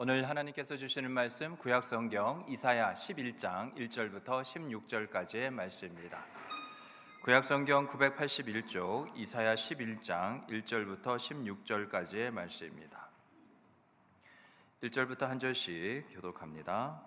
오늘 하나님께서 주시는 말씀 구약성경 이사야 11장 1절부터 16절까지의 말씀입니다. 구약성경 981쪽 이사야 11장 1절부터 16절까지의 말씀입니다. 1절부터 한 절씩 교독합니다.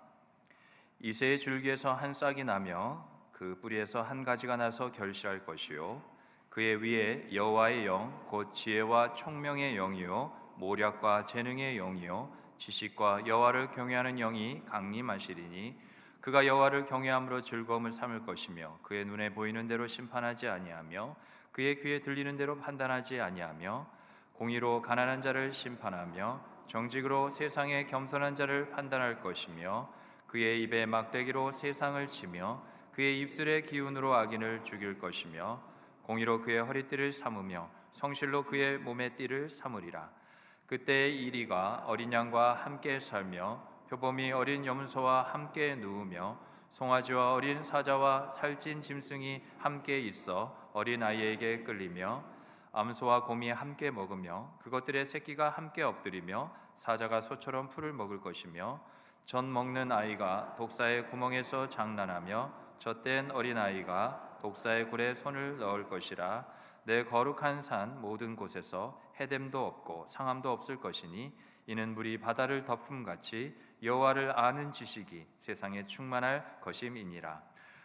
이새의 줄기에서 한 싹이 나며 그 뿌리에서 한 가지가 나서 결실할 것이요 그의 위에 여호와의 영 곧 지혜와 총명의 영이요 모략과 재능의 영이요 지식과 여호와를 경외하는 영이 강림하시리니 그가 여호와를 경외함으로 즐거움을 삼을 것이며 그의 눈에 보이는 대로 심판하지 아니하며 그의 귀에 들리는 대로 판단하지 아니하며 공의로 가난한 자를 심판하며 정직으로 세상의 겸손한 자를 판단할 것이며 그의 입에 막대기로 세상을 치며 그의 입술의 기운으로 악인을 죽일 것이며 공의로 그의 허리띠를 삼으며 성실로 그의 몸의 띠를 삼으리라. 그때의 이리가 어린 양과 함께 살며 표범이 어린 염소와 함께 누우며 송아지와 어린 사자와 살찐 짐승이 함께 있어 어린 아이에게 끌리며 암소와 곰이 함께 먹으며 그것들의 새끼가 함께 엎드리며 사자가 소처럼 풀을 먹을 것이며 젖 먹는 아이가 독사의 구멍에서 장난하며 젖된 어린 아이가 독사의 굴에 손을 넣을 것이라. 내 거룩한 산 모든 곳에서 해됨도 없고 상함도 없을 것이니 이는 물이 바다를 덮음같이 여호와를 아는 지식이 세상에 충만할 것임이니라.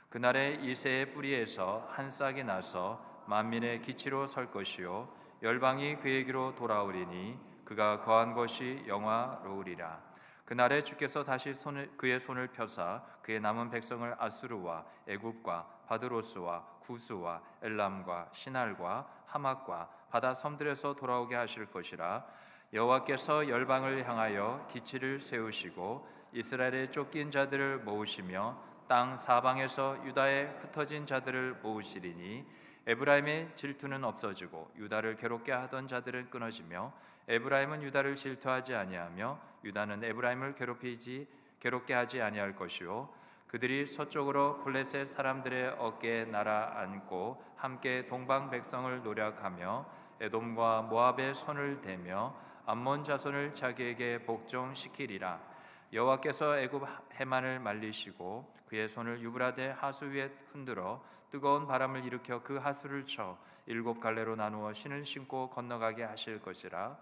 그날에 이새의 뿌리에서 한 싹이 나서 만민의 기치로 설 것이요 열방이 그에게로 돌아오리니 그가 거한 것이 영화로우리라. 그날에 주께서 다시 그의 손을 펴사 그의 남은 백성을 아수르와 애굽과 바드로스와 구스와 엘람과 시날과 하맛과 바다 섬들에서 돌아오게 하실 것이라. 여호와께서 열방을 향하여 기치를 세우시고 이스라엘의 쫓긴 자들을 모으시며 땅 사방에서 유다의 흩어진 자들을 모으시리니 에브라임의 질투는 없어지고 유다를 괴롭게 하던 자들은 끊어지며 에브라임은 유다를 질투하지 아니하며 유다는 에브라임을 괴롭게 하지 아니할 것이요 그들이 서쪽으로 블레셋 사람들의 어깨에 날아앉고 함께 동방 백성을 노략하며 에돔과 모압의 손을 대며 암몬 자손을 자기에게 복종시키리라. 여호와께서 애굽 해만을 말리시고 그의 손을 유브라데 하수 위에 흔들어 뜨거운 바람을 일으켜 그 하수를 쳐 7갈래로 나누어 신을 신고 건너가게 하실 것이라.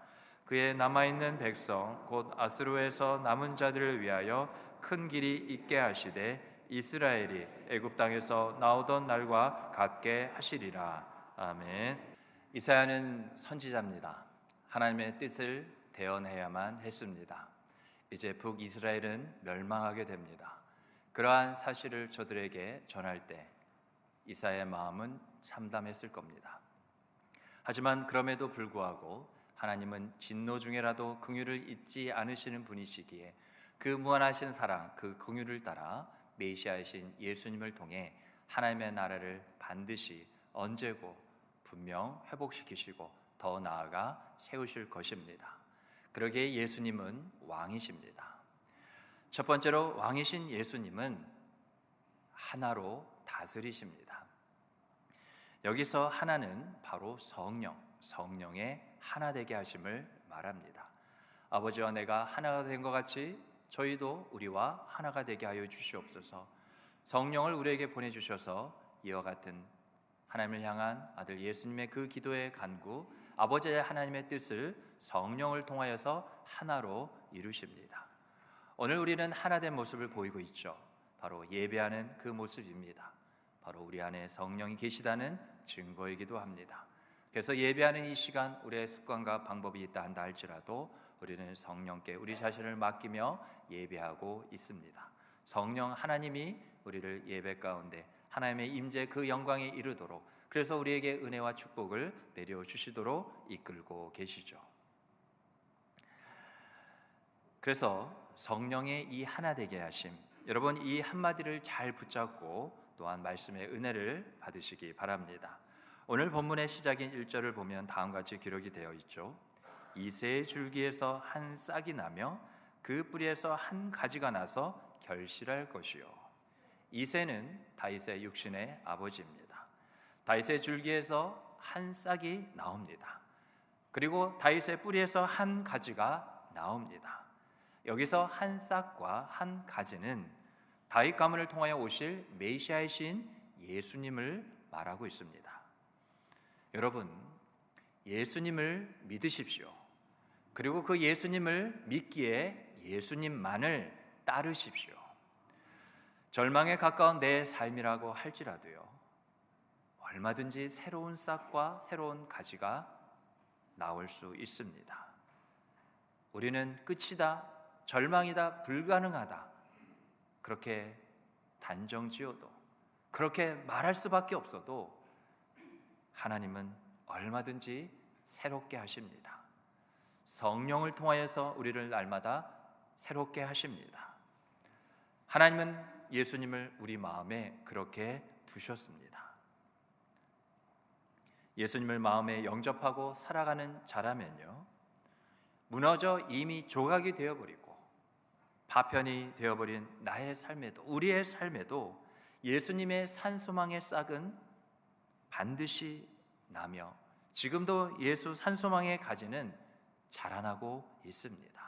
그의 남아있는 백성 곧 아스루에서 남은 자들을 위하여 큰 길이 있게 하시되 이스라엘이 애굽 땅에서 나오던 날과 같게 하시리라. 아멘. 이사야는 선지자입니다. 하나님의 뜻을 대언해야만 했습니다. 이제 북이스라엘은 멸망하게 됩니다. 그러한 사실을 저들에게 전할 때 이사야의 마음은 참담했을 겁니다. 하지만 그럼에도 불구하고 하나님은 진노 중에라도 긍휼을 잊지 않으시는 분이시기에 그 무한하신 사랑, 그 긍휼을 따라 메시아이신 예수님을 통해 하나님의 나라를 반드시 언제고 분명 회복시키시고 더 나아가 세우실 것입니다. 그러기에 예수님은 왕이십니다. 첫 번째로 왕이신 예수님은 하나로 다스리십니다. 여기서 하나는 바로 성령의 하나 되게 하심을 말합니다. 아버지와 내가 하나가 된 것 같이 저희도 우리와 하나가 되게 하여 주시옵소서. 성령을 우리에게 보내주셔서 이와 같은 하나님을 향한 아들 예수님의 그 기도의 간구, 아버지의 하나님의 뜻을 성령을 통하여서 하나로 이루십니다. 오늘 우리는 하나된 모습을 보이고 있죠. 바로 예배하는 그 모습입니다. 바로 우리 안에 성령이 계시다는 증거이기도 합니다. 그래서 예배하는 이 시간 우리의 습관과 방법이 있다 한다 할지라도 우리는 성령께 우리 자신을 맡기며 예배하고 있습니다. 성령 하나님이 우리를 예배 가운데 하나님의 임재 그 영광에 이르도록, 그래서 우리에게 은혜와 축복을 내려주시도록 이끌고 계시죠. 그래서 성령의 이 하나 되게 하심, 여러분 이 한마디를 잘 붙잡고 또한 말씀의 은혜를 받으시기 바랍니다. 오늘 본문의 시작인 1절을 보면 다음과 같이 기록이 되어 있죠. 이새의 줄기에서 한 싹이 나며 그 뿌리에서 한 가지가 나서 결실할 것이요. 이새는 다윗의 육신의 아버지입니다. 다윗의 줄기에서 한 싹이 나옵니다. 그리고 다윗의 뿌리에서 한 가지가 나옵니다. 여기서 한 싹과 한 가지는 다윗 가문을 통하여 오실 메시아이신 예수님을 말하고 있습니다. 여러분, 예수님을 믿으십시오. 그리고 그 예수님을 믿기에 예수님만을 따르십시오. 절망에 가까운 내 삶이라고 할지라도요, 얼마든지 새로운 싹과 새로운 가지가 나올 수 있습니다. 우리는 끝이다, 절망이다, 불가능하다, 그렇게 단정지어도, 그렇게 말할 수밖에 없어도 하나님은 얼마든지 새롭게 하십니다. 성령을 통하여서 우리를 날마다 새롭게 하십니다. 하나님은 예수님을 우리 마음에 그렇게 두셨습니다. 예수님을 마음에 영접하고 살아가는 자라면요, 무너져 이미 조각이 되어버리고 파편이 되어버린 나의 삶에도, 우리의 삶에도 예수님의 산소망의 싹은 반드시 나며 지금도 예수 산소망의 가지는 자라나고 있습니다.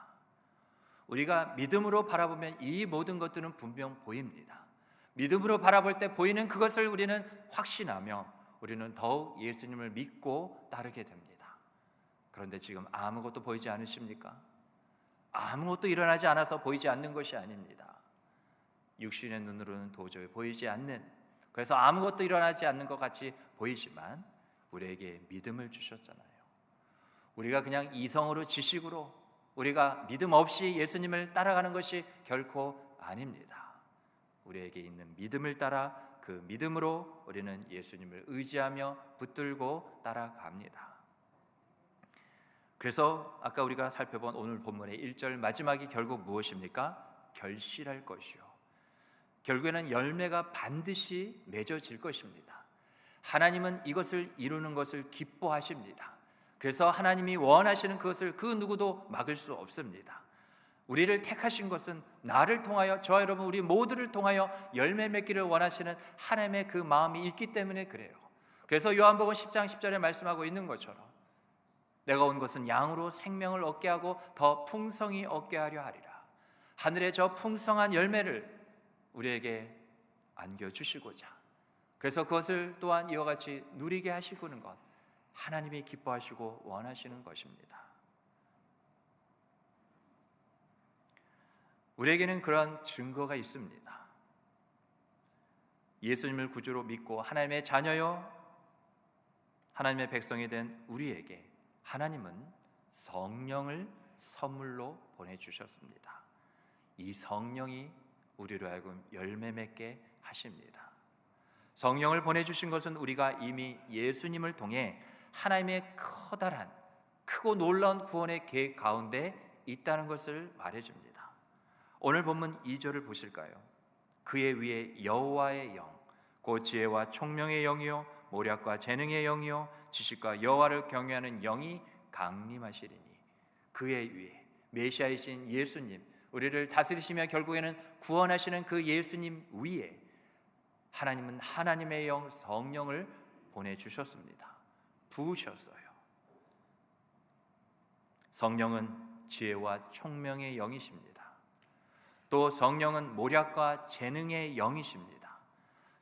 우리가 믿음으로 바라보면 이 모든 것들은 분명 보입니다. 믿음으로 바라볼 때 보이는 그것을 우리는 확신하며 우리는 더욱 예수님을 믿고 따르게 됩니다. 그런데 지금 아무것도 보이지 않으십니까? 아무것도 일어나지 않아서 보이지 않는 것이 아닙니다. 육신의 눈으로는 도저히 보이지 않는, 그래서 아무것도 일어나지 않는 것 같이 보이지만 우리에게 믿음을 주셨잖아요. 우리가 그냥 이성으로, 지식으로 우리가 믿음 없이 예수님을 따라가는 것이 결코 아닙니다. 우리에게 있는 믿음을 따라 그 믿음으로 우리는 예수님을 의지하며 붙들고 따라갑니다. 그래서 아까 우리가 살펴본 오늘 본문의 1절 마지막이 결국 무엇입니까? 결실할 것이요, 결국에는 열매가 반드시 맺어질 것입니다. 하나님은 이것을 이루는 것을 기뻐하십니다. 그래서 하나님이 원하시는 그것을 그 누구도 막을 수 없습니다. 우리를 택하신 것은 나를 통하여, 저와 여러분 우리 모두를 통하여 열매 맺기를 원하시는 하나님의 그 마음이 있기 때문에 그래요. 그래서 요한복음 10장 10절에 말씀하고 있는 것처럼 내가 온 것은 양으로 생명을 얻게 하고 더 풍성히 얻게 하려 하리라. 하늘의 저 풍성한 열매를 우리에게 안겨주시고자, 그래서 그것을 또한 이와 같이 누리게 하시고는 것, 하나님이 기뻐하시고 원하시는 것입니다. 우리에게는 그런 증거가 있습니다. 예수님을 구주로 믿고 하나님의 자녀요, 하나님의 백성이 된 우리에게 하나님은 성령을 선물로 보내주셨습니다. 이 성령이 우리로 하여금 열매 맺게 하십니다. 성령을 보내주신 것은 우리가 이미 예수님을 통해 하나님의 커다란, 크고 놀라운 구원의 계획 가운데 있다는 것을 말해줍니다. 오늘 본문 2절을 보실까요? 그의 위에 여호와의 영, 곧 지혜와 총명의 영이요 모략과 재능의 영이요 지식과 여호와를 경외하는 영이 강림하시리니. 그의 위에 메시아이신 예수님, 우리를 다스리시며 결국에는 구원하시는 그 예수님 위에 하나님은 하나님의 영 성령을 보내주셨습니다. 부으셨어요. 성령은 지혜와 총명의 영이십니다. 또 성령은 모략과 재능의 영이십니다.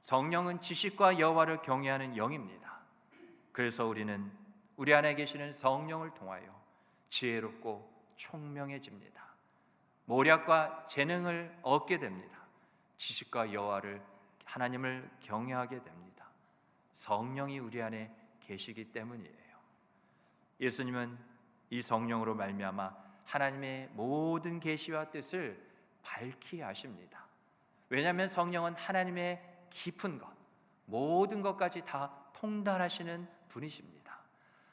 성령은 지식과 여호와를 경외하는 영입니다. 그래서 우리는 우리 안에 계시는 성령을 통하여 지혜롭고 총명해집니다. 모략과 재능을 얻게 됩니다. 지식과 여호와를, 하나님을 경외하게 됩니다. 성령이 우리 안에 계시기 때문이에요. 예수님은 이 성령으로 말미암아 하나님의 모든 계시와 뜻을 밝히 아십니다. 왜냐하면 성령은 하나님의 깊은 것, 모든 것까지 다 통달하시는 분이십니다.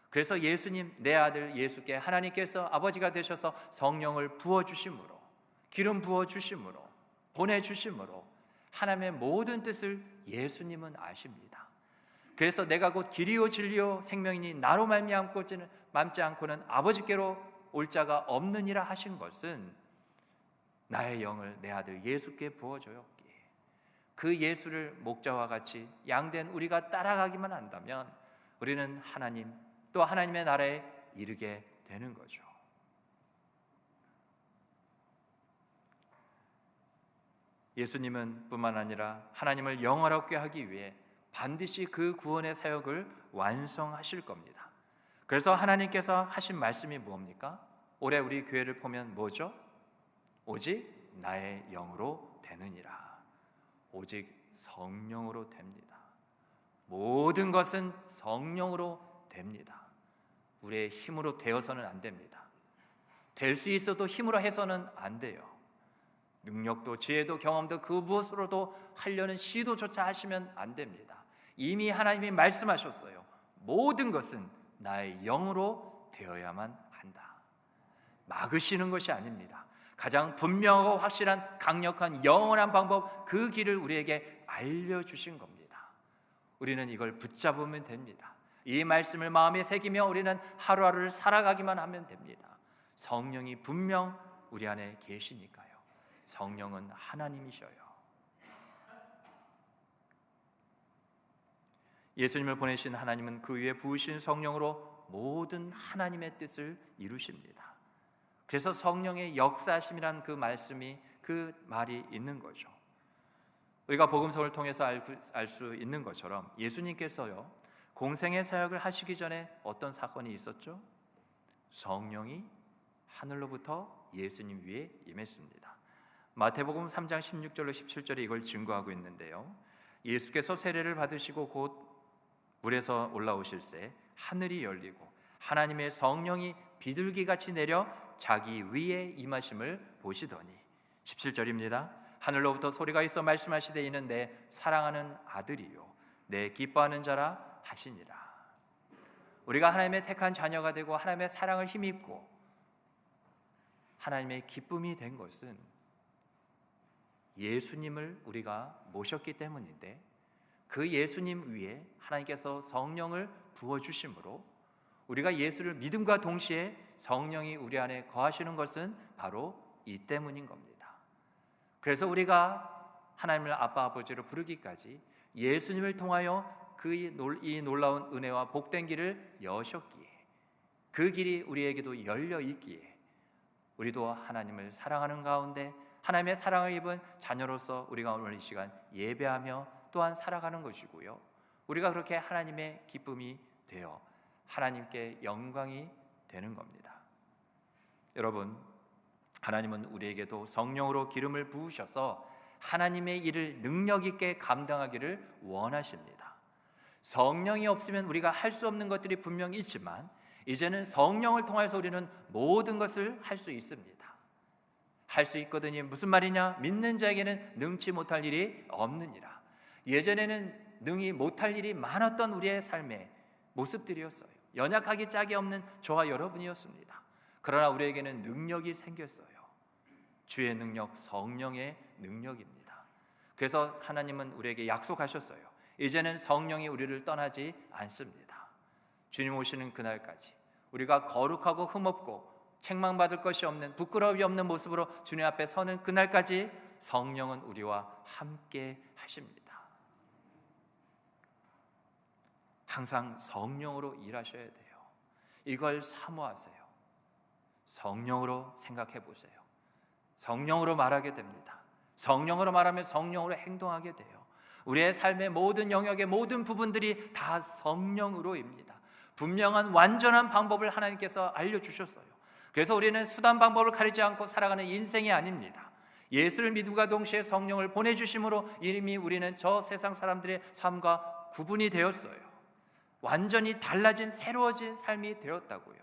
그래서 예수님, 내 아들 예수께 하나님께서 아버지가 되셔서 성령을 부어주심으로, 기름 부어주심으로, 보내주심으로 하나님의 모든 뜻을 예수님은 아십니다. 그래서 내가 곧 길이요 진리요 생명이니 나로 말미암지 않고는 아버지께로 올 자가 없느니라 하신 것은 나의 영을 내 아들 예수께 부어줘였기에, 그 예수를 목자와 같이 양된 우리가 따라가기만 한다면 우리는 하나님, 또 하나님의 나라에 이르게 되는 거죠. 예수님은 뿐만 아니라 하나님을 영화롭게 하기 위해 반드시 그 구원의 사역을 완성하실 겁니다. 그래서 하나님께서 하신 말씀이 뭡니까? 올해 우리 교회를 보면 뭐죠? 오직 나의 영으로 되느니라. 오직 성령으로 됩니다. 모든 것은 성령으로 됩니다. 우리의 힘으로 되어서는 안 됩니다. 될 수 있어도 힘으로 해서는 안 돼요. 능력도 지혜도 경험도 그 무엇으로도 하려는 시도조차 하시면 안 됩니다. 이미 하나님이 말씀하셨어요. 모든 것은 나의 영으로 되어야만 한다. 막으시는 것이 아닙니다. 가장 분명하고 확실한 강력한 영원한 방법, 그 길을 우리에게 알려주신 겁니다. 우리는 이걸 붙잡으면 됩니다. 이 말씀을 마음에 새기며 우리는 하루하루를 살아가기만 하면 됩니다. 성령이 분명 우리 안에 계시니까요. 성령은 하나님이셔요. 예수님을 보내신 하나님은 그 위에 부으신 성령으로 모든 하나님의 뜻을 이루십니다. 그래서 성령의 역사심이란 그 말씀이, 그 말이 있는 거죠. 우리가 복음서를 통해서 알 수 있는 것처럼 예수님께서요, 공생의 사역을 하시기 전에 어떤 사건이 있었죠? 성령이 하늘로부터 예수님 위에 임했습니다. 마태복음 3장 16절로 17절에 이걸 증거하고 있는데요, 예수께서 세례를 받으시고 곧 물에서 올라오실새 하늘이 열리고 하나님의 성령이 비둘기같이 내려 자기 위에 임하심을 보시더니, 17절입니다. 하늘로부터 소리가 있어 말씀하시되 이는 내 사랑하는 아들이요 내 기뻐하는 자라 하시니라. 우리가 하나님의 택한 자녀가 되고 하나님의 사랑을 힘입고 하나님의 기쁨이 된 것은 예수님을 우리가 모셨기 때문인데, 그 예수님 위에 하나님께서 성령을 부어주심으로 우리가 예수를 믿음과 동시에 성령이 우리 안에 거하시는 것은 바로 이 때문인 겁니다. 그래서 우리가 하나님을 아빠 아버지로 부르기까지 예수님을 통하여 이 놀라운 은혜와 복된 길을 여셨기에, 그 길이 우리에게도 열려 있기에 우리도 하나님을 사랑하는 가운데 하나님의 사랑을 입은 자녀로서 우리가 오늘 이 시간 예배하며 또한 살아가는 것이고요, 우리가 그렇게 하나님의 기쁨이 되어 하나님께 영광이 되는 겁니다. 여러분, 하나님은 우리에게도 성령으로 기름을 부으셔서 하나님의 일을 능력 있게 감당하기를 원하십니다. 성령이 없으면 우리가 할 수 없는 것들이 분명히 있지만 이제는 성령을 통해서 우리는 모든 것을 할 수 있습니다. 할 수 있거든요. 무슨 말이냐? 믿는 자에게는 능치 못할 일이 없느니라. 예전에는 능히 못할 일이 많았던 우리의 삶의 모습들이었어요. 연약하기 짝이 없는 저와 여러분이었습니다. 그러나 우리에게는 능력이 생겼어요. 주의 능력, 성령의 능력입니다. 그래서 하나님은 우리에게 약속하셨어요. 이제는 성령이 우리를 떠나지 않습니다. 주님 오시는 그날까지 우리가 거룩하고 흠없고 책망받을 것이 없는, 부끄러움이 없는 모습으로 주님 앞에 서는 그날까지 성령은 우리와 함께 하십니다. 항상 성령으로 일하셔야 돼요. 이걸 사모하세요. 성령으로 생각해 보세요. 성령으로 말하게 됩니다. 성령으로 말하면 성령으로 행동하게 돼요. 우리의 삶의 모든 영역의 모든 부분들이 다 성령으로입니다. 분명한 완전한 방법을 하나님께서 알려주셨어요. 그래서 우리는 수단 방법을 가리지 않고 살아가는 인생이 아닙니다. 예수를 믿음과 동시에 성령을 보내주심으로 이미 우리는 저 세상 사람들의 삶과 구분이 되었어요. 완전히 달라진, 새로워진 삶이 되었다고요.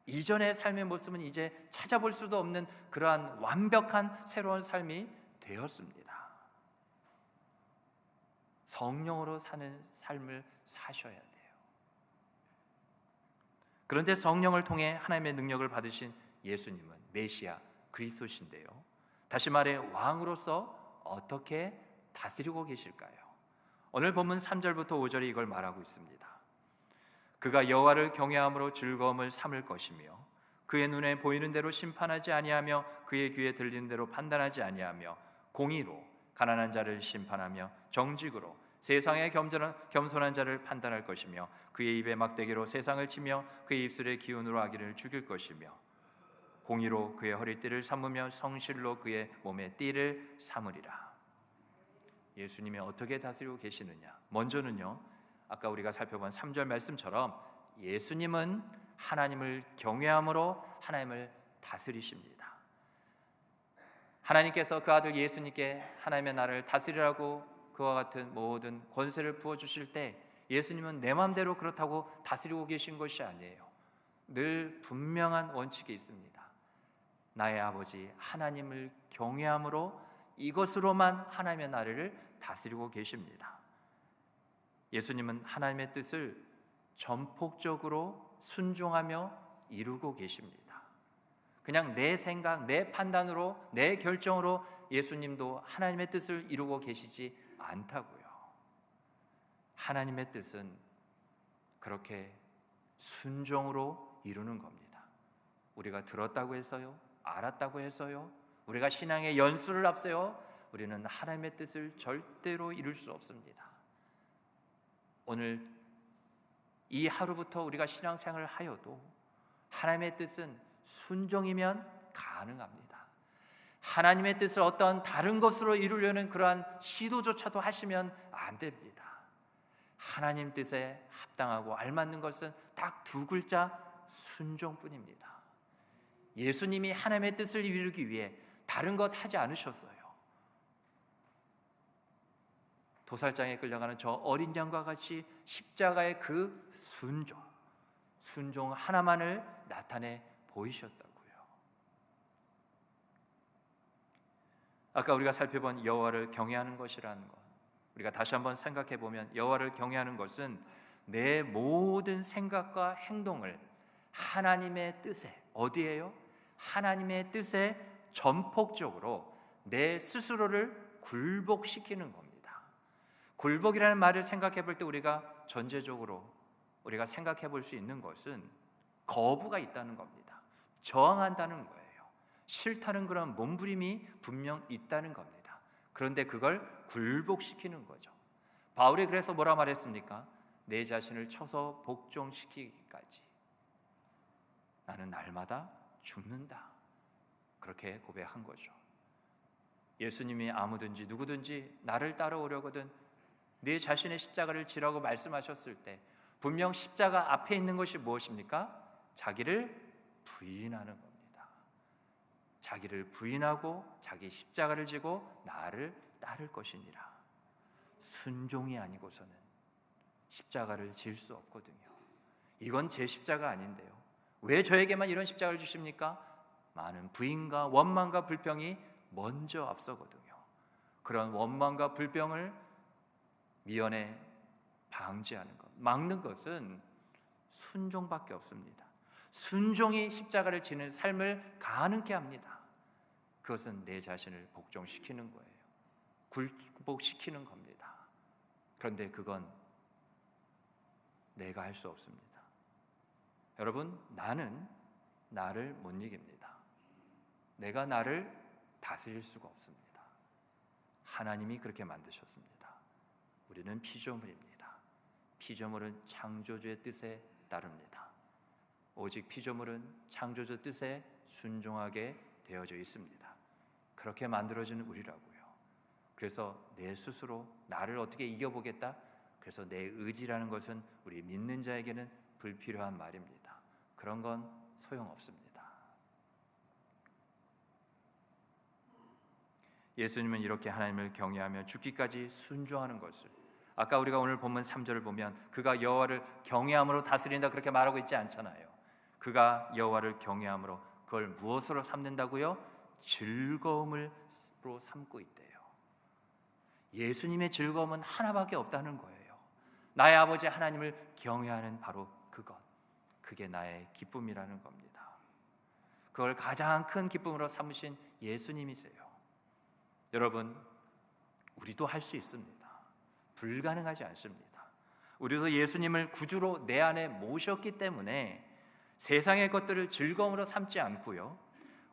이전의 삶의 모습은 이제 찾아볼 수도 없는 그러한 완벽한 새로운 삶이 되었습니다. 성령으로 사는 삶을 사셔야 돼요. 그런데 성령을 통해 하나님의 능력을 받으신 예수님은 메시아, 그리스도신데요, 다시 말해 왕으로서 어떻게 다스리고 계실까요? 오늘 본문 3절부터 5절에 이걸 말하고 있습니다. 그가 여호와를 경외함으로 즐거움을 삼을 것이며 그의 눈에 보이는 대로 심판하지 아니하며 그의 귀에 들리는 대로 판단하지 아니하며 공의로 가난한 자를 심판하며 정직으로 세상의 겸손한 자를 판단할 것이며 그의 입에 막대기로 세상을 치며 그의 입술의 기운으로 악인을 죽일 것이며 공의로 그의 허리띠를 삼으며 성실로 그의 몸에 띠를 삼으리라. 예수님이 어떻게 다스리고 계시느냐? 먼저는요, 아까 우리가 살펴본 3절 말씀처럼 예수님은 하나님을 경외함으로 하나님을 다스리십니다. 하나님께서 그 아들 예수님께 하나님의 나라를 다스리라고 그와 같은 모든 권세를 부어주실 때 예수님은 내 마음대로 그렇다고 다스리고 계신 것이 아니에요. 늘 분명한 원칙이 있습니다. 나의 아버지 하나님을 경외함으로 이것으로만 하나님의 나라를 다스리고 계십니다. 예수님은 하나님의 뜻을 전폭적으로 순종하며 이루고 계십니다. 그냥 내 생각, 내 판단으로, 내 결정으로 예수님도 하나님의 뜻을 이루고 계시지 않다고요. 하나님의 뜻은 그렇게 순종으로 이루는 겁니다. 우리가 들었다고 해서요, 알았다고 해서요, 우리가 신앙의 연수를 앞세요, 우리는 하나님의 뜻을 절대로 이룰 수 없습니다. 오늘 이 하루부터 우리가 신앙생활을 하여도 하나님의 뜻은 순종이면 가능합니다. 하나님의 뜻을 어떤 다른 것으로 이루려는 그러한 시도조차도 하시면 안 됩니다. 하나님 뜻에 합당하고 알맞는 것은 딱 두 글자, 순종뿐입니다. 예수님이 하나님의 뜻을 이루기 위해 다른 것 하지 않으셨어요. 도살장에 끌려가는 저 어린 양과 같이 십자가의 그 순종 하나만을 나타내 보이셨다고요. 아까 우리가 살펴본 여호와를 경외하는 것이라는 것, 우리가 다시 한번 생각해 보면 여호와를 경외하는 것은 내 모든 생각과 행동을 하나님의 뜻에, 어디에요? 하나님의 뜻에 전폭적으로 내 스스로를 굴복시키는 겁니다. 굴복이라는 말을 생각해 볼 때 우리가 전제적으로 우리가 생각해 볼 수 있는 것은 거부가 있다는 겁니다. 저항한다는 거예요. 싫다는 그런 몸부림이 분명 있다는 겁니다. 그런데 그걸 굴복시키는 거죠. 바울이 그래서 뭐라 말했습니까? 내 자신을 쳐서 복종시키기까지 나는 날마다 죽는다. 그렇게 고백한 거죠. 예수님이 아무든지 누구든지 나를 따라오려거든 네 자신의 십자가를 지라고 말씀하셨을 때 분명 십자가 앞에 있는 것이 무엇입니까? 자기를 부인하는 겁니다. 자기를 부인하고 자기 십자가를 지고 나를 따를 것이니라. 순종이 아니고서는 십자가를 질 수 없거든요. 이건 제 십자가 아닌데요, 왜 저에게만 이런 십자가를 주십니까? 많은 부인과 원망과 불평이 먼저 앞서거든요. 그런 원망과 불평을 미연에 방지하는 것, 막는 것은 순종밖에 없습니다. 순종이 십자가를 지는 삶을 가능케 합니다. 그것은 내 자신을 복종시키는 거예요. 굴복시키는 겁니다. 그런데 그건 내가 할 수 없습니다. 여러분, 나는 나를 못 이깁니다. 내가 나를 다스릴 수가 없습니다. 하나님이 그렇게 만드셨습니다. 우리는 피조물입니다. 피조물은 창조주의 뜻에 따릅니다. 오직 피조물은 창조주 뜻에 순종하게 되어져 있습니다. 그렇게 만들어진 우리라고요. 그래서 내 스스로 나를 어떻게 이겨보겠다? 그래서 내 의지라는 것은 우리 믿는 자에게는 불필요한 말입니다. 그런 건 소용없습니다. 예수님은 이렇게 하나님을 경외하며 죽기까지 순종하는 것을, 아까 우리가 오늘 본문 3절을 보면 그가 여호와를 경외함으로 다스린다 그렇게 말하고 있지 않잖아요. 그가 여호와를 경외함으로 그걸 무엇으로 삼는다고요? 즐거움으로 삼고 있대요. 예수님의 즐거움은 하나밖에 없다는 거예요. 나의 아버지 하나님을 경외하는 바로 그것, 그게 나의 기쁨이라는 겁니다. 그걸 가장 큰 기쁨으로 삼으신 예수님이세요. 여러분, 우리도 할 수 있습니다. 불가능하지 않습니다. 우리도 예수님을 구주로 내 안에 모셨기 때문에 세상의 것들을 즐거움으로 삼지 않고요,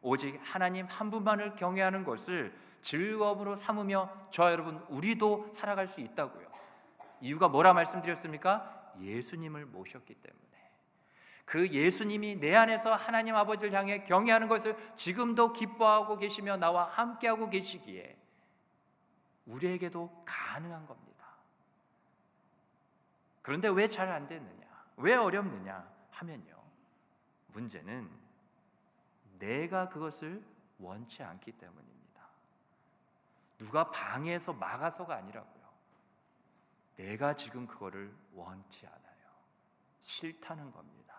오직 하나님 한 분만을 경외하는 것을 즐거움으로 삼으며 저와 여러분 우리도 살아갈 수 있다고요. 이유가 뭐라 말씀드렸습니까? 예수님을 모셨기 때문에. 그 예수님이 내 안에서 하나님 아버지를 향해 경외하는 것을 지금도 기뻐하고 계시며 나와 함께하고 계시기에 우리에게도 가능한 겁니다. 그런데 왜 잘 안 되느냐, 왜 어렵느냐 하면요, 문제는 내가 그것을 원치 않기 때문입니다. 누가 방해해서 막아서가 아니라고요. 내가 지금 그거를 원치 않아요. 싫다는 겁니다.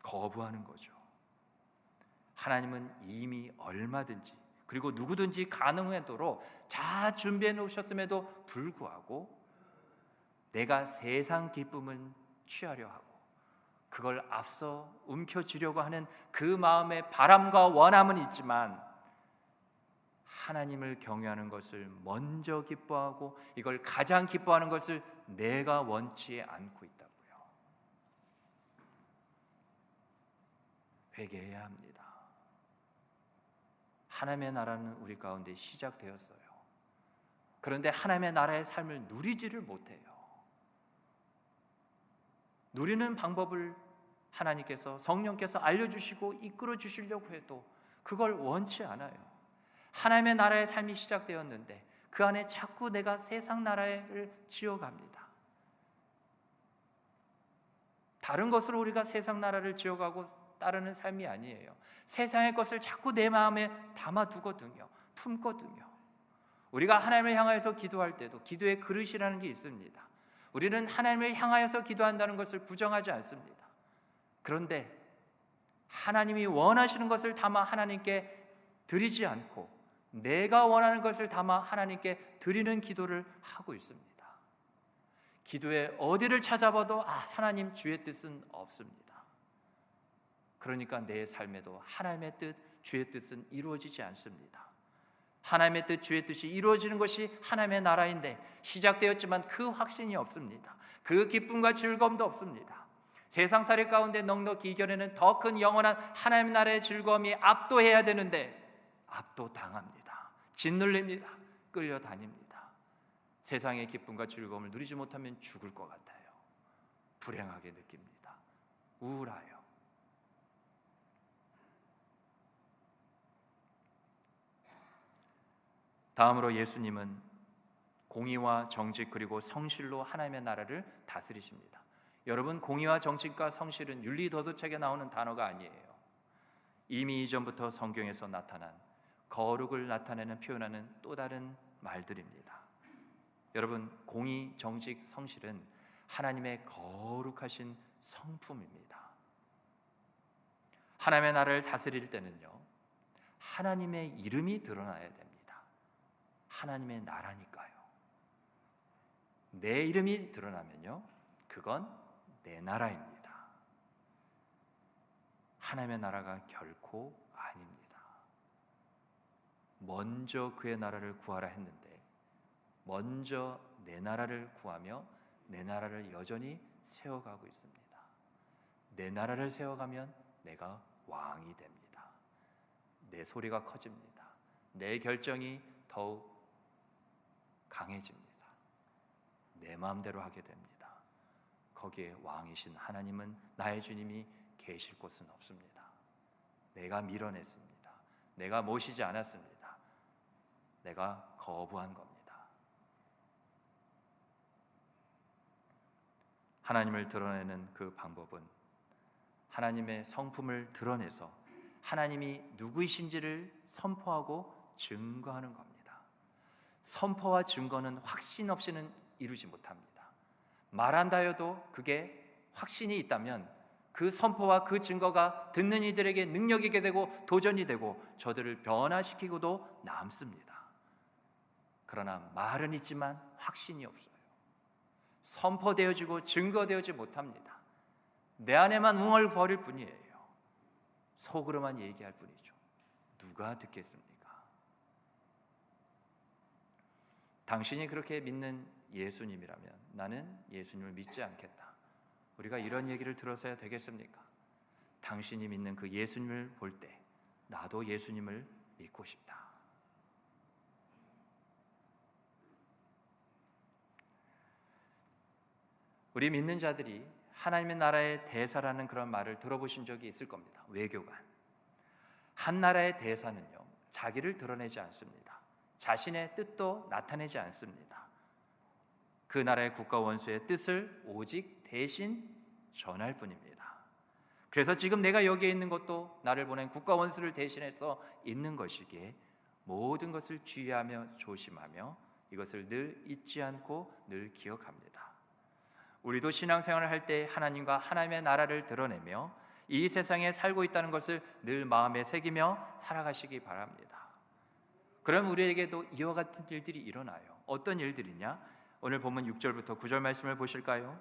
거부하는 거죠. 하나님은 이미 얼마든지 그리고 누구든지 가능하도록 다 준비해 놓으셨음에도 불구하고 내가 세상 기쁨은 취하려 하고 그걸 앞서 움켜쥐려고 하는 그 마음의 바람과 원함은 있지만 하나님을 경외하는 것을 먼저 기뻐하고 이걸 가장 기뻐하는 것을 내가 원치 않고 있다고요. 회개해야 합니다. 하나님의 나라는 우리 가운데 시작되었어요. 그런데 하나님의 나라의 삶을 누리지를 못해요. 누리는 방법을 하나님께서 성령께서 알려주시고 이끌어 주시려고 해도 그걸 원치 않아요. 하나님의 나라의 삶이 시작되었는데 그 안에 자꾸 내가 세상 나라를 지어갑니다. 다른 것으로 우리가 세상 나라를 지어가고 따르는 삶이 아니에요. 세상의 것을 자꾸 내 마음에 담아두거든요. 품거든요. 우리가 하나님을 향하여서 기도할 때도 기도의 그릇이라는 게 있습니다. 우리는 하나님을 향하여서 기도한다는 것을 부정하지 않습니다. 그런데 하나님이 원하시는 것을 담아 하나님께 드리지 않고 내가 원하는 것을 담아 하나님께 드리는 기도를 하고 있습니다. 기도에 어디를 찾아봐도 하나님 주의 뜻은 없습니다. 그러니까 내 삶에도 하나님의 뜻, 주의 뜻은 이루어지지 않습니다. 하나님의 뜻, 주의 뜻이 이루어지는 것이 하나님의 나라인데 시작되었지만 그 확신이 없습니다. 그 기쁨과 즐거움도 없습니다. 세상살이 가운데 넉넉히 이겨내는 더 큰 영원한 하나님의 나라의 즐거움이 압도해야 되는데 압도당합니다. 짓눌립니다. 끌려다닙니다. 세상의 기쁨과 즐거움을 누리지 못하면 죽을 것 같아요. 불행하게 느낍니다. 우울해요. 다음으로 예수님은 공의와 정직 그리고 성실로 하나님의 나라를 다스리십니다. 여러분, 공의와 정직과 성실은 윤리도덕책에 나오는 단어가 아니에요. 이미 이전부터 성경에서 나타난 거룩을 나타내는 표현하는 또 다른 말들입니다. 여러분, 공의, 정직, 성실은 하나님의 거룩하신 성품입니다. 하나님의 나라를 다스릴 때는요, 하나님의 이름이 드러나야 됩니다. 하나님의 나라니까요. 내 이름이 드러나면요, 그건 내 나라입니다. 하나님의 나라가 결코 아닙니다. 먼저 그의 나라를 구하라 했는데 먼저 내 나라를 구하며 내 나라를 여전히 세워가고 있습니다. 내 나라를 세워가면 내가 왕이 됩니다. 내 소리가 커집니다. 내 결정이 더욱 강해집니다. 내 마음대로 하게 됩니다. 거기에 왕이신 하나님은 나의 주님이 계실 곳은 없습니다. 내가 밀어냈습니다. 내가 모시지 않았습니다. 내가 거부한 겁니다. 하나님을 드러내는 그 방법은 하나님의 성품을 드러내서 하나님이 누구이신지를 선포하고 증거하는 겁니다. 선포와 증거는 확신 없이는 이루지 못합니다. 말한다 해도 그게 확신이 있다면 그 선포와 그 증거가 듣는 이들에게 능력이게 되고 도전이 되고 저들을 변화시키고도 남습니다. 그러나 말은 있지만 확신이 없어요. 선포되어지고 증거되어지 못합니다. 내 안에만 웅얼거릴 뿐이에요. 속으로만 얘기할 뿐이죠. 누가 듣겠습니까? 당신이 그렇게 믿는 예수님이라면 나는 예수님을 믿지 않겠다. 우리가 이런 얘기를 들어서야 되겠습니까? 당신이 믿는 그 예수님을 볼 때 나도 예수님을 믿고 싶다. 우리 믿는 자들이 하나님의 나라의 대사라는 그런 말을 들어보신 적이 있을 겁니다. 외교관. 한 나라의 대사는요, 자기를 드러내지 않습니다. 자신의 뜻도 나타내지 않습니다. 그 나라의 국가 원수의 뜻을 오직 대신 전할 뿐입니다. 그래서 지금 내가 여기에 있는 것도 나를 보낸 국가 원수를 대신해서 있는 것이기에 모든 것을 주의하며 조심하며 이것을 늘 잊지 않고 늘 기억합니다. 우리도 신앙생활을 할 때 하나님과 하나님의 나라를 드러내며 이 세상에 살고 있다는 것을 늘 마음에 새기며 살아가시기 바랍니다. 그럼 우리에게도 이와 같은 일들이 일어나요. 어떤 일들이냐? 오늘 본문 6절부터 9절 말씀을 보실까요?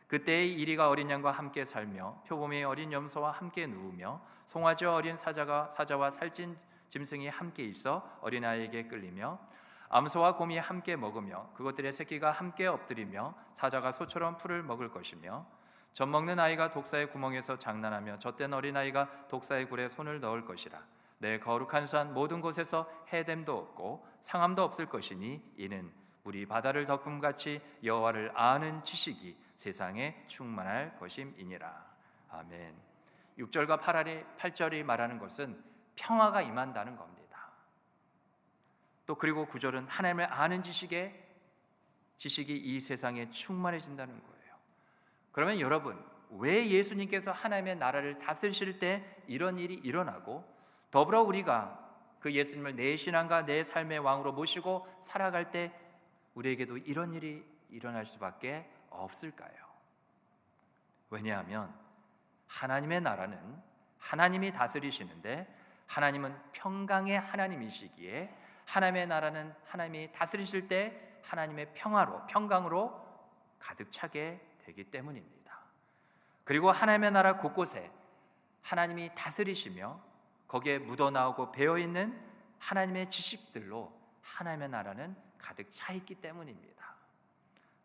그때의 이리가 어린 양과 함께 살며 표범의 어린 염소와 함께 누우며 송아지 어린 사자와 살찐 짐승이 함께 있어 어린아이에게 끌리며 암소와 곰이 함께 먹으며 그것들의 새끼가 함께 엎드리며 사자가 소처럼 풀을 먹을 것이며 젖 먹는 아이가 독사의 구멍에서 장난하며 젖된 어린아이가 독사의 굴에 손을 넣을 것이라. 내 거룩한 산 모든 곳에서 해됨도 없고 상함도 없을 것이니 이는 물이 바다를 덮음같이 여호와를 아는 지식이 세상에 충만할 것임이니라. 아멘. 6절과 8절이 말하는 것은 평화가 임한다는 겁니다. 또 그리고 9절은 하나님을 아는 지식이 이 세상에 충만해진다는 거예요. 그러면 여러분, 왜 예수님께서 하나님의 나라를 다스리실 때 이런 일이 일어나고 더불어 우리가 그 예수님을 내 신앙과 내 삶의 왕으로 모시고 살아갈 때 우리에게도 이런 일이 일어날 수밖에 없을까요? 왜냐하면 하나님의 나라는 하나님이 다스리시는데 하나님은 평강의 하나님이시기에 하나님의 나라는 하나님이 다스리실 때 하나님의 평강으로 가득 차게 되기 때문입니다. 그리고 하나님의 나라 곳곳에 하나님이 다스리시며 거기에 묻어나오고 배어있는 하나님의 지식들로 하나님의 나라는 가득 차 있기 때문입니다.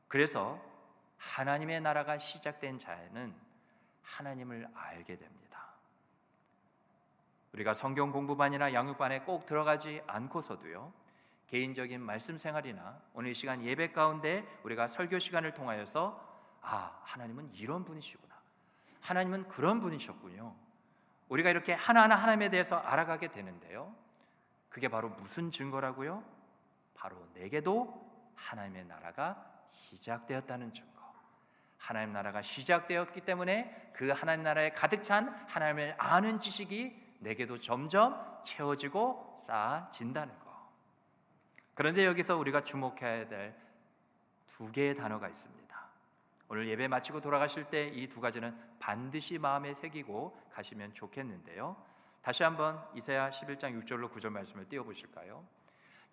그래서 하나님의 나라가 시작된 자에는 하나님을 알게 됩니다. 우리가 성경 공부반이나 양육반에 꼭 들어가지 않고서도요, 개인적인 말씀 생활이나 오늘 이 시간 예배 가운데 우리가 설교 시간을 통하여서 하나님은 이런 분이시구나, 하나님은 그런 분이셨군요, 우리가 이렇게 하나하나 하나님에 대해서 알아가게 되는데요, 그게 바로 무슨 증거라고요? 바로 내게도 하나님의 나라가 시작되었다는 증거. 하나님 나라가 시작되었기 때문에 그 하나님 나라에 가득 찬 하나님을 아는 지식이 내게도 점점 채워지고 쌓아진다는 거. 그런데 여기서 우리가 주목해야 될 두 개의 단어가 있습니다. 오늘 예배 마치고 돌아가실 때 이 두 가지는 반드시 마음에 새기고 가시면 좋겠는데요, 다시 한번 이사야 11장 6절로 9절 말씀을 띄워보실까요?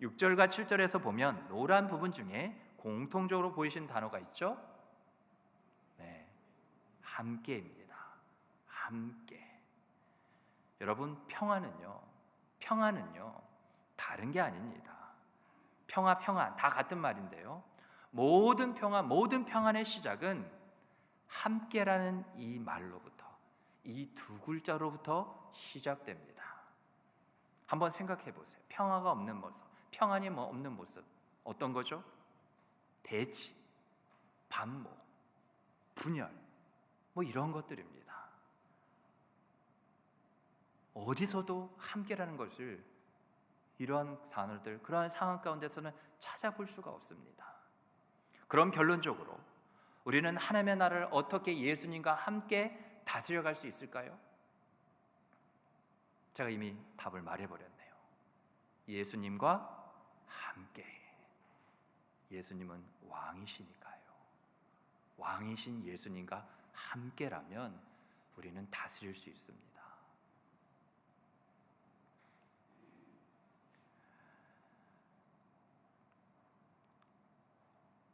6절과 7절에서 보면 노란 부분 중에 공통적으로 보이시는 단어가 있죠? 네, 함께입니다. 함께. 여러분, 평화는요 다른 게 아닙니다. 평화 다 같은 말인데요, 모든 평안의 시작은 함께라는 이 말로부터, 이 두 글자로부터 시작됩니다. 한번 생각해 보세요. 평화가 없는 모습, 평안이 없는 모습, 어떤 거죠? 대치, 반목, 분열, 이런 것들입니다. 어디서도 함께라는 것을, 이러한 단어들, 그러한 상황 가운데서는 찾아볼 수가 없습니다. 그럼 결론적으로 우리는 하나님의 나라를 어떻게 예수님과 함께 다스려갈 수 있을까요? 제가 이미 답을 말해버렸네요. 예수님과 함께. 예수님은 왕이시니까요. 왕이신 예수님과 함께라면 우리는 다스릴 수 있습니다.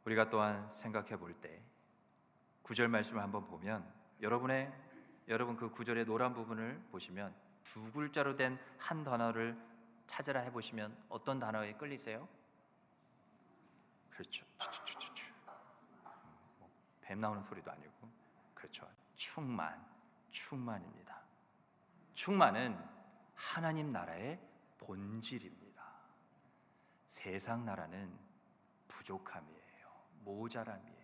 우리가 또한 생각해 볼 때 9절 말씀을 한번 보면 여러분 그 9절의 노란 부분을 보시면 두 글자로 된 한 단어를 찾으라 해보시면 어떤 단어에 끌리세요? 그렇죠. 뱀 나오는 소리도 아니고, 그렇죠. 충만입니다. 충만은 하나님 나라의 본질입니다. 세상 나라는 부족함이에요. 모자람이에요.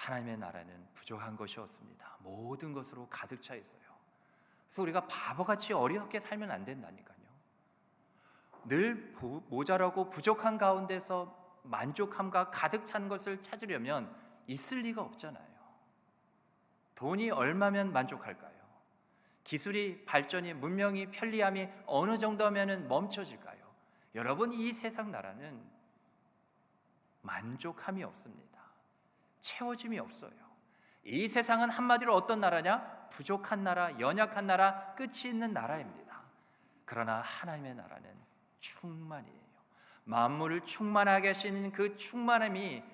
하나님의 나라는 부족한 것이 없습니다. 모든 것으로 가득 차 있어요. 그래서 우리가 바보같이 어리석게 살면 안 된다니까요. 늘 모자라고 부족한 가운데서 만족함과 가득 찬 것을 찾으려면 있을 리가 없잖아요. 돈이 얼마면 만족할까요? 기술이 발전이, 문명이, 편리함이 어느 정도면은 멈춰질까요? 여러분, 이 세상 나라는 만족함이 없습니다. 채워짐이 없어요. 이 세상은 한마디로 어떤 나라냐? 부족한 나라, 연약한 나라, 끝이 있는 나라입니다. 그러나 하나님의 나라는 충만이에요. 만물을 충만하게 하시는 그 충만함이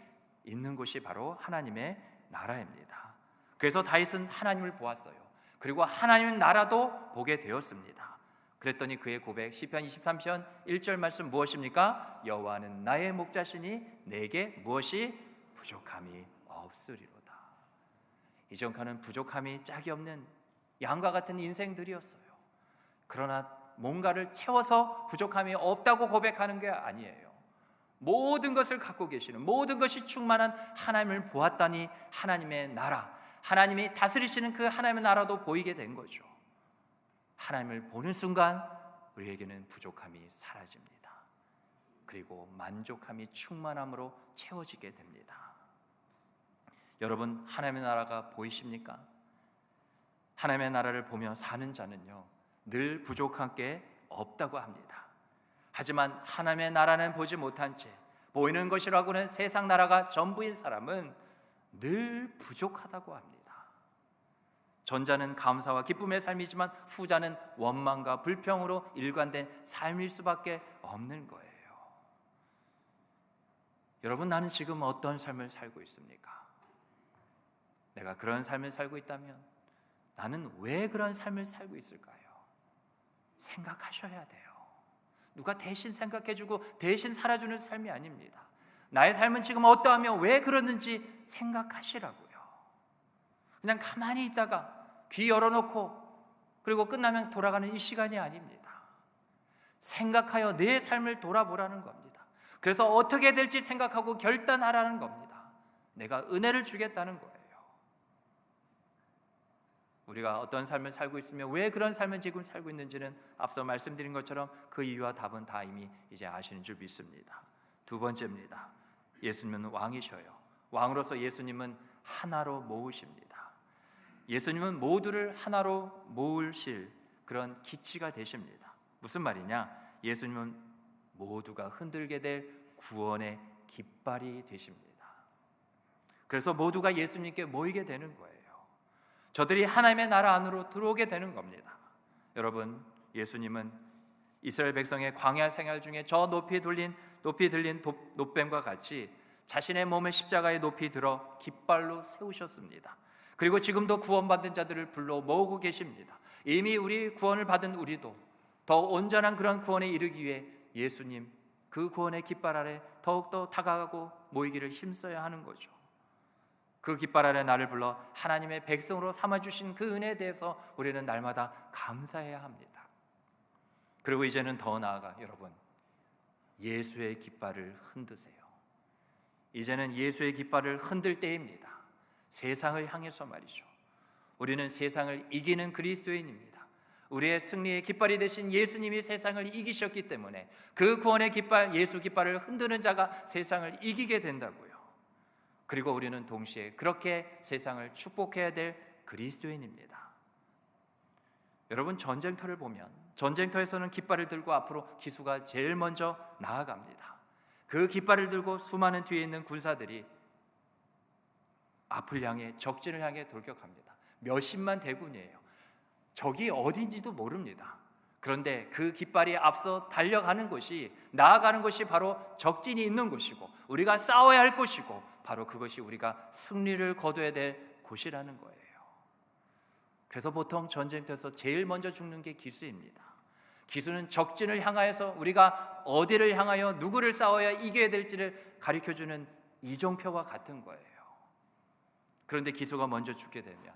있는 곳이 바로 하나님의 나라입니다. 그래서 다윗은 하나님을 보았어요. 그리고 하나님의 나라도 보게 되었습니다. 그랬더니 그의 고백, 시편 23편 1절 말씀 무엇입니까? 여호와는 나의 목자시니 내게 무엇이 부족함이 없으리로다. 이전까지는 부족함이 짝이 없는 양과 같은 인생들이었어요. 그러나 뭔가를 채워서 부족함이 없다고 고백하는 게 아니에요. 모든 것을 갖고 계시는, 모든 것이 충만한 하나님을 보았다니 하나님의 나라, 하나님이 다스리시는 그 하나님의 나라도 보이게 된 거죠. 하나님을 보는 순간 우리에게는 부족함이 사라집니다. 그리고 만족함이 충만함으로 채워지게 됩니다. 여러분, 하나님의 나라가 보이십니까? 하나님의 나라를 보며 사는 자는요, 늘 부족한 게 없다고 합니다. 하지만 하나님의 나라는 보지 못한 채 보이는 것이라고는 세상 나라가 전부인 사람은 늘 부족하다고 합니다. 전자는 감사와 기쁨의 삶이지만 후자는 원망과 불평으로 일관된 삶일 수밖에 없는 거예요. 여러분, 나는 지금 어떤 삶을 살고 있습니까? 내가 그런 삶을 살고 있다면 나는 왜 그런 삶을 살고 있을까요? 생각하셔야 돼요. 누가 대신 생각해주고 대신 살아주는 삶이 아닙니다. 나의 삶은 지금 어떠하며 왜 그러는지 생각하시라고요. 그냥 가만히 있다가 귀 열어놓고 그리고 끝나면 돌아가는 이 시간이 아닙니다. 생각하여 내 삶을 돌아보라는 겁니다. 그래서 어떻게 될지 생각하고 결단하라는 겁니다. 내가 은혜를 주겠다는 거예요. 우리가 어떤 삶을 살고 있으며 왜 그런 삶을 지금 살고 있는지는 앞서 말씀드린 것처럼 그 이유와 답은 다 이미 이제 아시는 줄 믿습니다. 두 번째입니다. 예수님은 왕이셔요. 왕으로서 예수님은 하나로 모으십니다. 예수님은 모두를 하나로 모으실 그런 기치가 되십니다. 무슨 말이냐? 예수님은 모두가 흔들게 될 구원의 깃발이 되십니다. 그래서 모두가 예수님께 모이게 되는 거예요. 저들이 하나님의 나라 안으로 들어오게 되는 겁니다. 여러분, 예수님은 이스라엘 백성의 광야 생활 중에 저 높이 들린 놋뱀과 같이 자신의 몸을 십자가에 높이 들어 깃발로 세우셨습니다. 그리고 지금도 구원받은 자들을 불러 모으고 계십니다. 이미 우리 구원을 받은 우리도 더 온전한 그런 구원에 이르기 위해 예수님 그 구원의 깃발 아래 더욱더 다가가고 모이기를 힘써야 하는 거죠. 그 깃발 아래 나를 불러 하나님의 백성으로 삼아주신 그 은혜에 대해서 우리는 날마다 감사해야 합니다. 그리고 이제는 더 나아가 여러분, 예수의 깃발을 흔드세요. 이제는 예수의 깃발을 흔들 때입니다. 세상을 향해서 말이죠. 우리는 세상을 이기는 그리스도인입니다. 우리의 승리의 깃발이 되신 예수님이 세상을 이기셨기 때문에 그 구원의 깃발, 예수 깃발을 흔드는 자가 세상을 이기게 된다고요. 그리고 우리는 동시에 그렇게 세상을 축복해야 될 그리스도인입니다. 여러분, 전쟁터를 보면 전쟁터에서는 깃발을 들고 앞으로 기수가 제일 먼저 나아갑니다. 그 깃발을 들고 수많은 뒤에 있는 군사들이 앞을 향해 적진을 향해 돌격합니다. 몇십만 대군이에요. 적이 어딘지도 모릅니다. 그런데 그 깃발이 앞서 달려가는 곳이, 나아가는 곳이 바로 적진이 있는 곳이고 우리가 싸워야 할 곳이고 바로 그것이 우리가 승리를 거둬야 될 곳이라는 거예요. 그래서 보통 전쟁터에서 제일 먼저 죽는 게 기수입니다. 기수는 적진을 향하여서 우리가 어디를 향하여 누구를 싸워야 이겨야 될지를 가르쳐주는 이정표와 같은 거예요. 그런데 기수가 먼저 죽게 되면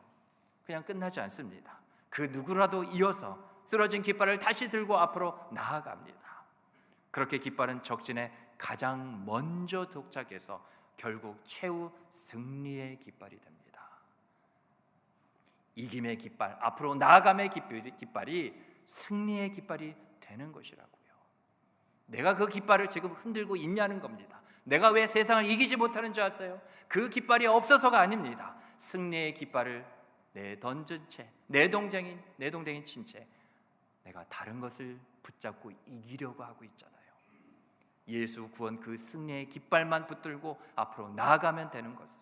그냥 끝나지 않습니다. 그 누구라도 이어서 쓰러진 깃발을 다시 들고 앞으로 나아갑니다. 그렇게 깃발은 적진에 가장 먼저 도착해서 결국 최후 승리의 깃발이 됩니다. 이김의 깃발, 앞으로 나아감의 깃발이 승리의 깃발이 되는 것이라고요. 내가 그 깃발을 지금 흔들고 있냐는 겁니다. 내가 왜 세상을 이기지 못하는 줄 아세요? 그 깃발이 없어서가 아닙니다. 승리의 깃발을 내던진 채, 내 동댕이 친 채 내가 다른 것을 붙잡고 이기려고 하고 있잖아요. 예수 구원 그 승리의 깃발만 붙들고 앞으로 나아가면 되는 것을,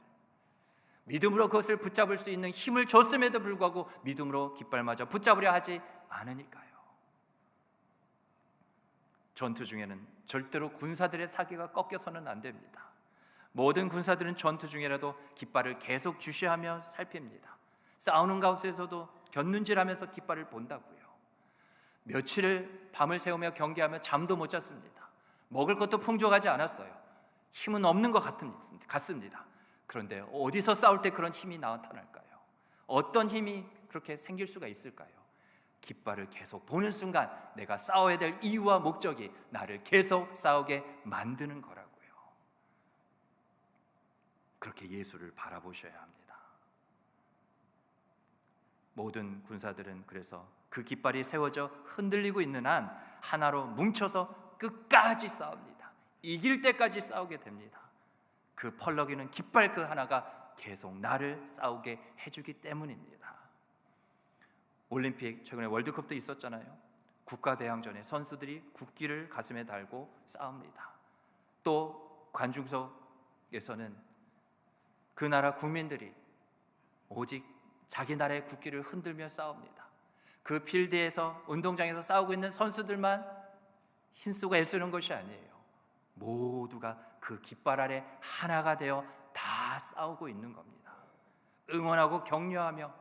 믿음으로 그것을 붙잡을 수 있는 힘을 줬음에도 불구하고 믿음으로 깃발마저 붙잡으려 하지 않으니까요. 전투 중에는 절대로 군사들의 사기가 꺾여서는 안 됩니다. 모든 군사들은 전투 중이라도 깃발을 계속 주시하며 살핍니다. 싸우는 가운데서도 곁눈질하면서 깃발을 본다고요. 며칠을 밤을 새우며 경계하며 잠도 못 잤습니다. 먹을 것도 풍족하지 않았어요. 힘은 없는 것 같습니다. 그런데 어디서 싸울 때 그런 힘이 나타날까요? 어떤 힘이 그렇게 생길 수가 있을까요? 깃발을 계속 보는 순간 내가 싸워야 될 이유와 목적이 나를 계속 싸우게 만드는 거라고요. 그렇게 예수를 바라보셔야 합니다. 모든 군사들은 그래서 그 깃발이 세워져 흔들리고 있는 한 하나로 뭉쳐서 끝까지 싸웁니다. 이길 때까지 싸우게 됩니다. 그 펄럭이는 깃발 그 하나가 계속 나를 싸우게 해주기 때문입니다. 올림픽, 최근에 월드컵도 있었잖아요. 국가대항전에 선수들이 국기를 가슴에 달고 싸웁니다. 또 관중석에서는 그 나라 국민들이 오직 자기 나라의 국기를 흔들며 싸웁니다. 그 필드에서, 운동장에서 싸우고 있는 선수들만 힘쓰고 애쓰는 것이 아니에요. 모두가 그 깃발 아래 하나가 되어 다 싸우고 있는 겁니다. 응원하고 격려하며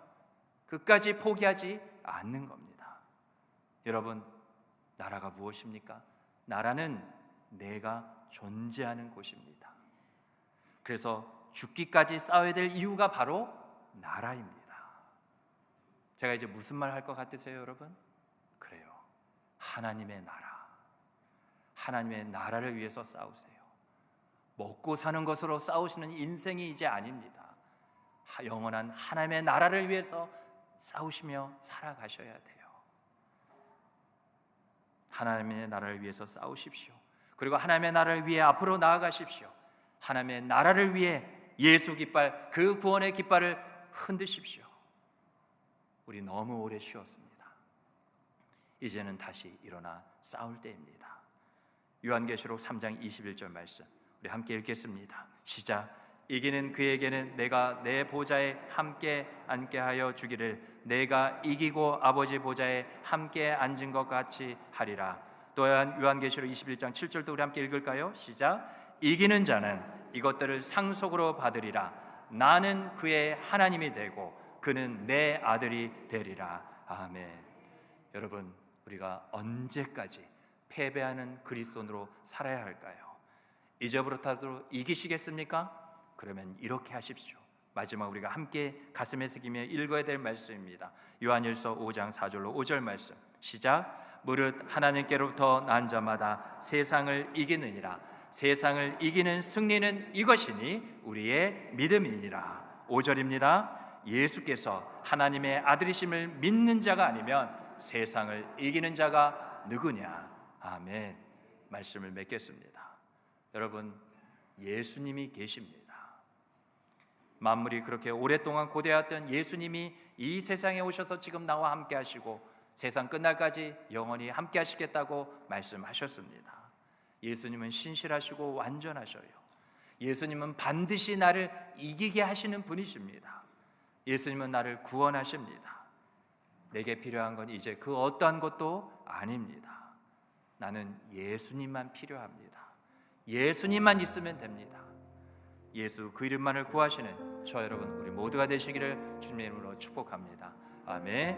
끝까지 포기하지 않는 겁니다. 여러분, 나라가 무엇입니까? 나라는 내가 존재하는 곳입니다. 그래서 죽기까지 싸워야 될 이유가 바로 나라입니다. 제가 이제 무슨 말 할 것 같으세요, 여러분? 그래요. 하나님의 나라. 하나님의 나라를 위해서 싸우세요. 먹고 사는 것으로 싸우시는 인생이 이제 아닙니다. 영원한 하나님의 나라를 위해서 싸우시며 살아가셔야 돼요. 하나님의 나라를 위해서 싸우십시오. 그리고 하나님의 나라를 위해 앞으로 나아가십시오. 하나님의 나라를 위해 예수 깃발, 그 구원의 깃발을 흔드십시오. 우리 너무 오래 쉬었습니다. 이제는 다시 일어나 싸울 때입니다. 요한계시록 3장 21절 말씀 우리 함께 읽겠습니다. 시작. 이기는 그에게는 내가 내 보좌에 함께 앉게 하여 주기를 내가 이기고 아버지 보좌에 함께 앉은 것 같이 하리라. 또한 요한계시록 21장 7절도 우리 함께 읽을까요? 시작. 이기는 자는 이것들을 상속으로 받으리라. 나는 그의 하나님이 되고 그는 내 아들이 되리라. 아멘. 여러분, 우리가 언제까지 패배하는 그리스도인으로 살아야 할까요? 이제부터라도 이기시겠습니까? 그러면 이렇게 하십시오. 마지막 우리가 함께 가슴에 새기며 읽어야 될 말씀입니다. 요한일서 5장 4절로 5절 말씀 시작. 무릇 하나님께로부터 난 자마다 세상을 이기느니라. 세상을 이기는 승리는 이것이니 우리의 믿음이니라. 5절입니다. 예수께서 하나님의 아들이심을 믿는 자가 아니면 세상을 이기는 자가 누구냐? 아멘. 말씀을 맺겠습니다. 여러분, 예수님이 계십니다. 만물이 그렇게 오랫동안 고대했던 예수님이 이 세상에 오셔서 지금 나와 함께 하시고 세상 끝날까지 영원히 함께 하시겠다고 말씀하셨습니다. 예수님은 신실하시고 완전하셔요. 예수님은 반드시 나를 이기게 하시는 분이십니다. 예수님은 나를 구원하십니다. 내게 필요한 건 이제 그 어떠한 것도 아닙니다. 나는 예수님만 필요합니다. 예수님만 있으면 됩니다. 예수 그 이름만을 구하시는 저 여러분 우리 모두가 되시기를 주님의 이름으로 축복합니다. 아멘.